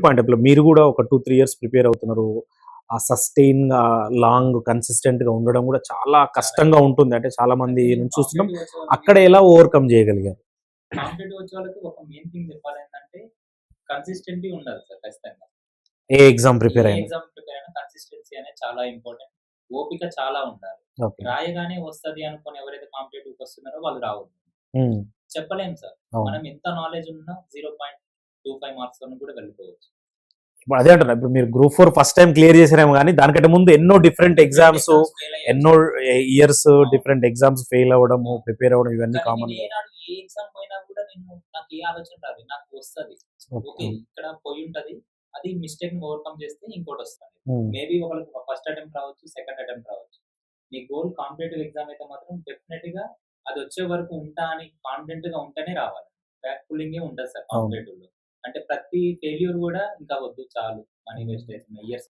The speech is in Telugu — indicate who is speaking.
Speaker 1: పాయింట్ ఇప్పుడు మీరు కూడా ఒక 2-3 ఇయర్స్ ప్రిపేర్ అవుతున్నారు. ఆ సస్టైన్‌గా లాంగ్ కన్సిస్టెంట్‌గా ఉండడం కూడా చాలా కష్టంగా ఉంటుంది. అంటే చాలా మంది నుంచి చూస్తున్నాం.
Speaker 2: కాంపిటేటివ్ వచ్చే వాళ్ళకి
Speaker 1: అక్కడ ఎలా ఓవర్‌కమ్ చేయగలిగారు?
Speaker 2: కాంపిటేటివ్ వచ్చే వాళ్ళకి ఒక మెయిన్ థింగ్ చెప్పాలేంటంటే కన్సిస్టెంటీ ఉండాలి సార్ ఖచ్చితంగా.
Speaker 1: ఏ ఎగ్జామ్
Speaker 2: ఏ
Speaker 1: ప్రిపేర్ అయినా?
Speaker 2: ఎగ్జామ్ ప్రిపేర్ అయినా కన్సిస్టెన్సీ అనేది చాలా ఇంపార్టెంట్. ఓపిక చాలా ఉండాలి.
Speaker 1: ఓకే.
Speaker 2: రాయగానే వస్తది అనుకోని ఎవరైతే కాంపిటేటివ్‌కి వస్తున్నారో వాళ్ళు రావద్దు.
Speaker 1: హ్మ్.
Speaker 2: చెప్పలేం సార్.
Speaker 1: అవును.
Speaker 2: మనం ఎంత నాలెడ్జ్ ఉన్నా 0.25 మార్క్స్‌తోని కూడా వెళ్ళిపోవచ్చు.
Speaker 1: ఇప్పుడు అదే అంటున్నా. ఇప్పుడు మీరు గ్రూప్ 4 ఫస్ట్ టైమ్ క్లియర్ చేసారేమో గానీ, దానికంటే ముందు ఎన్నో different
Speaker 2: different
Speaker 1: exams,
Speaker 2: exams fail అయ్యాను
Speaker 1: ఎన్నో
Speaker 2: సార్.
Speaker 1: ఇయర్స్
Speaker 2: అవును.
Speaker 1: డిఫరెంట్ ఎగ్జామ్స్ ఫెయిల్ అవ్వడము,
Speaker 2: అవును.
Speaker 1: ప్రిపేర్ అవ్వడం ఇవన్నీ
Speaker 2: కానీ నేను
Speaker 1: కామన్‌గా.
Speaker 2: ఏనాడు ఏ ఎగ్జామ్ పోయినా కూడా నాకు ఏ ఆలోచన రాదు. నాకు వస్తది. ఓకే.
Speaker 1: ఓకే.
Speaker 2: ఇక్కడ పోయుంటది. అది మిస్టేక్‌ని ఓవర్‌కమ్ చేస్తే ఇంకోటొస్తది.
Speaker 1: హ్మ్.
Speaker 2: మేబీ ఒకళ్ళకి ఫస్ట్ అటెంప్ట్ రావచ్చు, సెకండ్ అటెంప్ట్ రావచ్చు. నీ గోల్ కాంపిటేటివ్ ఎగ్జామ్ అయితే మాత్రం డెఫినెట్‌గా అదొచ్చే వరకు ఉంటా అని కాన్ఫిడెంట్‌గా ఉంటేనే రావాలి. బ్యాక్ పుల్లింగే ఉంటది సార్
Speaker 1: అవును.
Speaker 2: కాంపిటేటివ్‌లో. అంటే ప్రతి ఫెయిల్యూర్ గూడా ఇంకా వద్దు చాలు. మనీ వేస్ట్ అవుతున్నాయి. ఇయర్స్